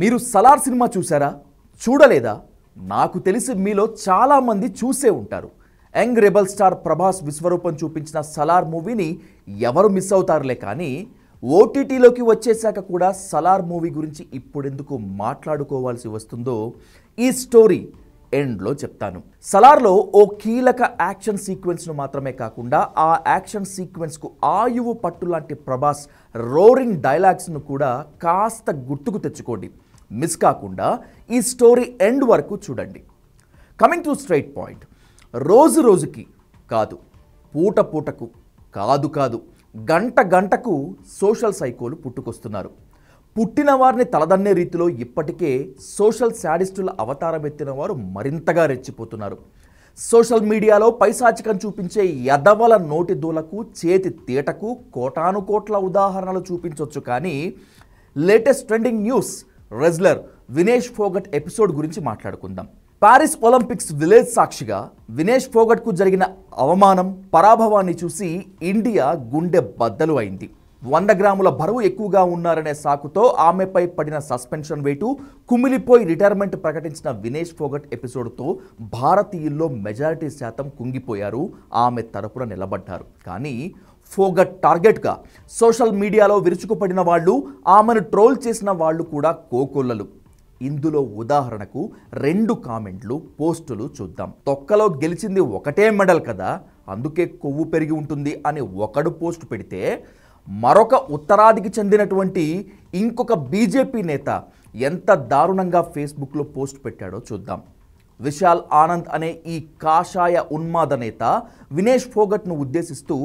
మీరు సలార్ సినిమా చూసారా? చూడలేదా? నాకు తెలిసి మీలో చాలామంది చూసే ఉంటారు. యంగ్ రెబల్ స్టార్ ప్రభాస్ విశ్వరూపం చూపించిన సలార్ మూవీని ఎవరు మిస్ అవుతారులే, కానీ ఓటీటీలోకి వచ్చేసాక కూడా సలార్ మూవీ గురించి ఇప్పుడెందుకు మాట్లాడుకోవాల్సి వస్తుందో ఈ స్టోరీ ఎండ్లో చెప్తాను. సలార్లో ఓ కీలక యాక్షన్ సీక్వెన్స్ను మాత్రమే కాకుండా ఆ యాక్షన్ సీక్వెన్స్కు ఆయువు పట్టు లాంటి ప్రభాస్ రోరింగ్ డైలాగ్స్ను కూడా కాస్త గుర్తుకు తెచ్చుకోండి. మిస్ కాకుండా ఈ స్టోరీ ఎండ్ వరకు చూడండి. కమింగ్ టు స్ట్రైట్ పాయింట్, రోజు రోజుకి కాదు, పూట పూటకు కాదు గంట గంటకు సోషల్ సైకోలు పుట్టుకొస్తున్నారు. పుట్టిన వారిని తలదన్నే రీతిలో ఇప్పటికే సోషల్ శాడిస్టుల అవతారం ఎత్తిన వారు మరింతగా రెచ్చిపోతున్నారు. సోషల్ మీడియాలో పైశాచికం చూపించే యదవల నోటి దూలకు చేతి తీటకు కోటానుకోట్ల ఉదాహరణలు చూపించవచ్చు. కానీ latest trending news wrestler Vinesh Phogat episode గురించి మాట్లాడుకుందాం. పారిస్ ఒలింపిక్స్ విలేజ్ సాక్షిగా వినేష్ ఫోగట్కు జరిగిన అవమానం, పరాభవాన్ని చూసి ఇండియా గుండె బద్దలు అయింది. 100 గ్రాముల బరువు ఎక్కువగా ఉన్నారనే సాకుతో ఆమెపై పడిన సస్పెన్షన్ వేటు కుమిలిపోయి రిటైర్మెంట్ ప్రకటించిన వినేష్ ఫోగట్ ఎపిసోడ్తో భారతీయుల్లో మెజారిటీ శాతం కుంగిపోయారు, ఆమె తరపున నిలబడ్డారు. కానీ ఫోగట్ టార్గెట్గా సోషల్ మీడియాలో విరుచుకుపడిన వాళ్ళు, ఆమెను ట్రోల్ చేసిన వాళ్ళు కూడా కోకొల్లలు. ఇందులో ఉదాహరణకు 2 కామెంట్లు, పోస్టులు చూద్దాం. తొక్కలో గెలిచింది ఒకటే మెడల్ కదా, అందుకే కొవ్వు పెరిగి ఉంటుంది అని ఒకడు పోస్ట్ పెడితే, మరొక ఉత్తరాదికి చెందినటువంటి ఇంకొక బీజేపీ నేత ఎంత దారుణంగా ఫేస్బుక్లో పోస్ట్ పెట్టాడో చూద్దాం. విశాల్ ఆనంద్ అనే ఈ కాషాయ ఉన్మాద నేత వినేష్ ఫోగట్ను ఉద్దేశిస్తూ,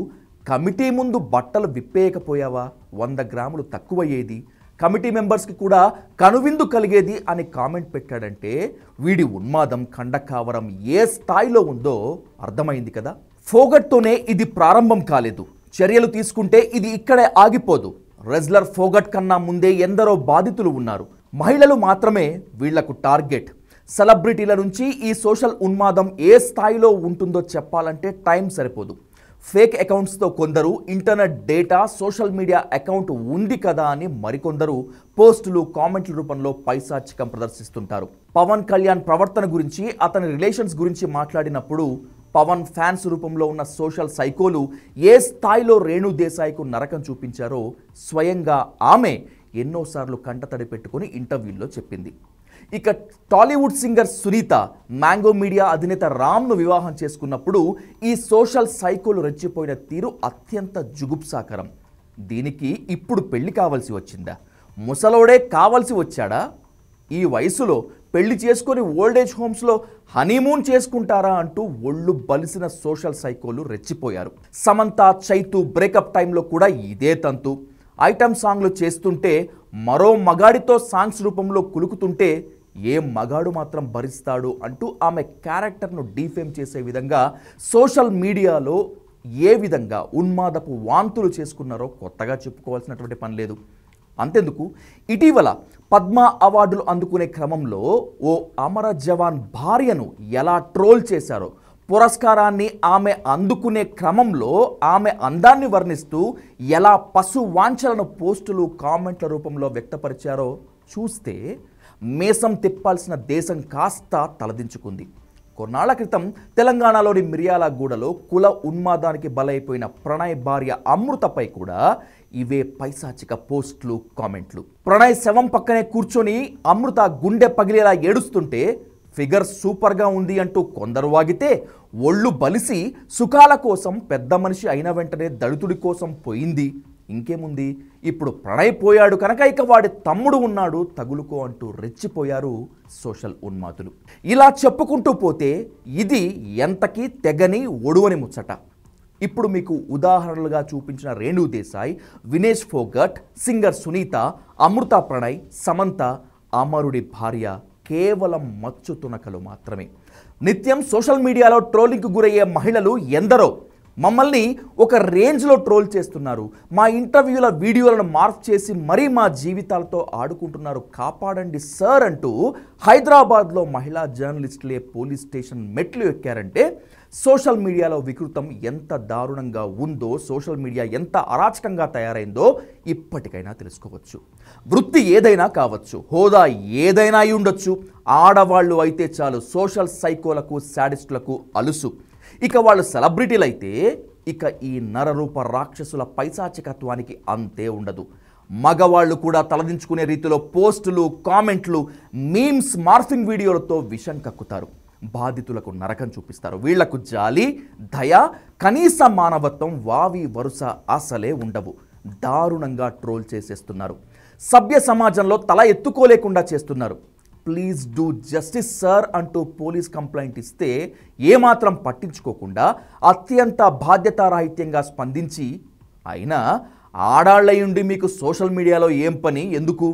కమిటీ ముందు బట్టలు విప్పేయకపోయావా, 100 గ్రాములు తక్కువయ్యేది, కమిటీ మెంబర్స్కి కూడా కనువిందు కలిగేది అని కామెంట్ పెట్టాడంటే వీడి ఉన్మాదం, ఖండకావరం ఏ స్థాయిలో ఉందో అర్థమైంది కదా. ఫోగట్తోనే ఇది ప్రారంభం కాలేదు, చర్యలు తీసుకుంటే ఇది ఇక్కడే ఆగిపోదు. రెజ్లర్ ఫోగట్ కన్నా ముందే ఎందరో బాధితులు ఉన్నారు. మహిళలు మాత్రమే వీళ్లకు టార్గెట్. సెలబ్రిటీల నుంచి ఈ సోషల్ ఉన్మాదం ఏ స్థాయిలో ఉంటుందో చెప్పాలంటే టైం సరిపోదు. ఫేక్ అకౌంట్స్తో కొందరు, internet data, social media account ఉంది కదా అని మరికొందరు పోస్టులు, కామెంట్ల రూపంలో పైశాచికం ప్రదర్శిస్తుంటారు. పవన్ కళ్యాణ్ ప్రవర్తన గురించి, అతని రిలేషన్స్ గురించి మాట్లాడినప్పుడు పవన్ ఫ్యాన్స్ రూపంలో ఉన్న సోషల్ సైకోలు ఏ స్థాయిలో రేణు దేశాయ్కు నరకం చూపించారో స్వయంగా ఆమె ఎన్నోసార్లు కంటతడి పెట్టుకుని ఇంటర్వ్యూల్లో చెప్పింది. ఇక Tollywood singer Sunitha mango media అధినేత రామ్ను వివాహం చేసుకున్నప్పుడు ఈ సోషల్ సైకోలు రెచ్చిపోయిన తీరు అత్యంత జుగుప్సాకరం. దీనికి ఇప్పుడు పెళ్లి కావాల్సి వచ్చిందా? ముసలోడే కావాల్సి వచ్చాడా? ఈ వయసులో పెళ్లి చేసుకొని ఓల్డేజ్ హోమ్స్లో హనీమూన్ చేసుకుంటారా అంటూ ఒళ్ళు బలిసిన సోషల్ సైకోలు రెచ్చిపోయారు. సమంత, చైతు బ్రేకప్ టైంలో కూడా ఇదే తంతు. ఐటమ్ సాంగ్లు చేస్తుంటే, మరో మగాడితో సాంగ్స్ రూపంలో కులుకుతుంటే ఏ మగాడు మాత్రం భరిస్తాడు అంటూ ఆమె క్యారెక్టర్ను డీఫేమ్ చేసే విధంగా సోషల్ మీడియాలో ఏ విధంగా ఉన్మాదపు వాంతులు చేసుకున్నారో కొత్తగా చెప్పుకోవాల్సినటువంటి పని లేదు. అంతెందుకు, ఇటీవల పద్మ అవార్డులు అందుకునే క్రమంలో ఓ అమర జవాన్ భార్యను ఎలా ట్రోల్ చేశారో, పురస్కారాన్ని ఆమె అందుకునే క్రమంలో ఆమె అందాన్ని వర్ణిస్తూ ఎలా పశు వాంఛలను పోస్టులు, కామెంట్ల రూపంలో వ్యక్తపరిచారో చూస్తే మేసం తిప్పాల్సిన దేశం కాస్త తలదించుకుంది. కొన్నాళ్ల క్రితం తెలంగాణలోని మిర్యాలగూడలో కుల ఉన్మాదానికి బలైపోయిన ప్రణయ్ భార్య అమృతపై కూడా ఇవే పైశాచిక పోస్టులు, కామెంట్లు. ప్రణయ్ శవం పక్కనే కూర్చొని అమృత గుండె పగిలేలా ఏడుస్తుంటే ఫిగర్ సూపర్గా ఉంది అంటూ కొందరు వాగితే, ఒళ్ళు బలిసి సుఖాల కోసం పెద్ద మనిషి అయిన వెంటనే దళితుడి కోసం పోయింది. ఇంకేముంది, ఇప్పుడు ప్రణయ్ పోయాడు కనుక ఇక వాడి తమ్ముడు ఉన్నాడు తగులుకో అంటూ రెచ్చిపోయారు సోషల్ ఉన్మాదులు. ఇలా చెప్పుకుంటూ పోతే ఇది ఎంతకీ తెగని ఒడువని ముచ్చట. ఇప్పుడు మీకు ఉదాహరణలుగా చూపించిన రేణు దేశాయ్, వినేష్ ఫోగట్, సింగర్ సునీత, అమృత ప్రణయ్, సమంత, అమరుడి భార్య కేవలం మచ్చు తునకలు మాత్రమే. నిత్యం సోషల్ మీడియాలో ట్రోలింగ్కు గురయ్యే మహిళలు ఎందరో. మమ్మల్ని ఒక రేంజ్లో ట్రోల్ చేస్తున్నారు, మా ఇంటర్వ్యూల వీడియోలను మార్క్ చేసి మరీ మా జీవితాలతో ఆడుకుంటున్నారు, కాపాడండి సార్ అంటూ హైదరాబాద్లో మహిళా జర్నలిస్టులే పోలీస్ స్టేషన్ మెట్లు ఎక్కారంటే సోషల్ మీడియాలో వికృతం ఎంత దారుణంగా ఉందో, సోషల్ మీడియా ఎంత అరాచకంగా తయారైందో ఇప్పటికైనా తెలుసుకోవచ్చు. వృత్తి ఏదైనా కావచ్చు, హోదా ఏదైనా అయి ఉండొచ్చు, ఆడవాళ్ళు అయితే చాలు సోషల్ సైకోలకు శాడిస్టులకు అలుసు. ఇక వాళ్ళు సెలబ్రిటీలు అయితే ఇక ఈ నరరూప రాక్షసుల పైశాచికత్వానికి అంతే ఉండదు. మగవాళ్ళు కూడా తలదించుకునే రీతిలో పోస్టులు, కామెంట్లు, మీమ్స్, మార్ఫింగ్ వీడియోలతో విషం కక్కుతారు. బాధితులకు నరకం చూపిస్తారు. వీళ్లకు జాలి, దయ, కనీస మానవత్వం వావి వరుస అసలే ఉండవు. దారుణంగా ట్రోల్ చేసేస్తున్నారు. సభ్య సమాజంలో తల ఎత్తుకోలేకుండా చేస్తున్నారు. ప్లీజ్ డూ జస్టిస్ సార్ అంటూ పోలీస్ కంప్లైంట్ ఇస్తే ఏమాత్రం పట్టించుకోకుండా అత్యంత బాధ్యతారాహిత్యంగా స్పందించి, అయినా ఆడాళ్ళయుండి మీకు సోషల్ మీడియాలో ఏం పని, ఎందుకు,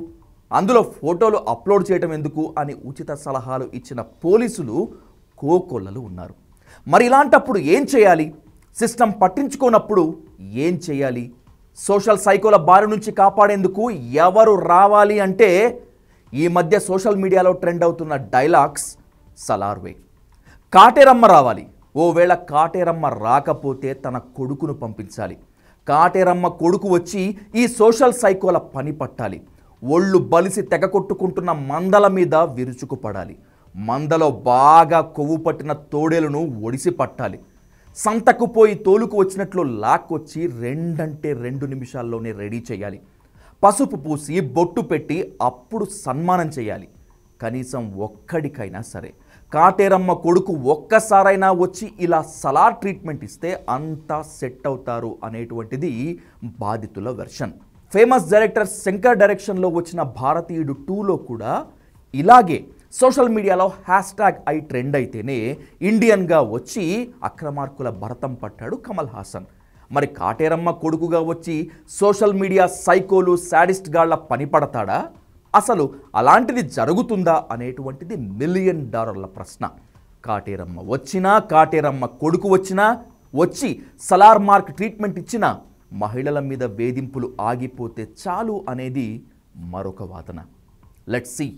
అందులో ఫోటోలు అప్లోడ్ చేయడం ఎందుకు అని ఉచిత సలహాలు ఇచ్చిన పోలీసులు కోకొల్లలు ఉన్నారు. మరి ఇలాంటప్పుడు ఏం చేయాలి? సిస్టమ్ పట్టించుకోనప్పుడు ఏం చేయాలి? సోషల్ సైకోల బారి నుంచి కాపాడేందుకు ఎవరు రావాలి అంటే ఈ మధ్య సోషల్ మీడియాలో ట్రెండ్ అవుతున్న డైలాగ్స్ సలార్వే. కాటేరమ్మ రావాలి. ఓవేళ కాటేరమ్మ రాకపోతే తన కొడుకును పంపించాలి. కాటేరమ్మ కొడుకు వచ్చి ఈ సోషల్ సైకోల పని పట్టాలి. ఒళ్ళు బలిసి తెగ కొట్టుకుంటున్న మందల మీద విరుచుకుపడాలి. మందలో బాగా కొవ్వు పట్టిన తోడేలను ఒడిసి పట్టాలి. సంతకు పోయి తోలుకు వచ్చినట్లు లాక్కొచ్చి 2 నిమిషాల్లోనే రెడీ చేయాలి. పసుపు పూసి బొట్టు పెట్టి అప్పుడు సన్మానం చేయాలి. కనీసం ఒక్కడికైనా సరే కాటేరమ్మ కొడుకు ఒక్కసారైనా వచ్చి ఇలా సలార్ ట్రీట్మెంట్ ఇస్తే అంతా సెట్ అవుతారు అనేటువంటిది బాధితుల వెర్షన్. ఫేమస్ డైరెక్టర్ శంకర్ డైరెక్షన్లో వచ్చిన భారతీయుడు 2లో కూడా ఇలాగే సోషల్ మీడియాలో #ఐ ట్రెండ్ అయితేనే ఇండియన్గా వచ్చి అక్రమార్కుల భరతం పట్టాడు కమల్ హాసన్. మరి కాటేరమ్మ కొడుకుగా వచ్చి సోషల్ మీడియా సైకోలు, శాడిస్ట్ గాళ్ల పని పడతాడా? అసలు అలాంటిది జరుగుతుందా అనేటువంటిది $1,000,000 ప్రశ్న. కాటేరమ్మ వచ్చినా, కాటేరమ్మ కొడుకు వచ్చినా, వచ్చి సలార్ మార్క్ ట్రీట్మెంట్ ఇచ్చిన మహిళల మీద వేధింపులు ఆగిపోతే చాలు అనేది మరొక వాదన. Let's see.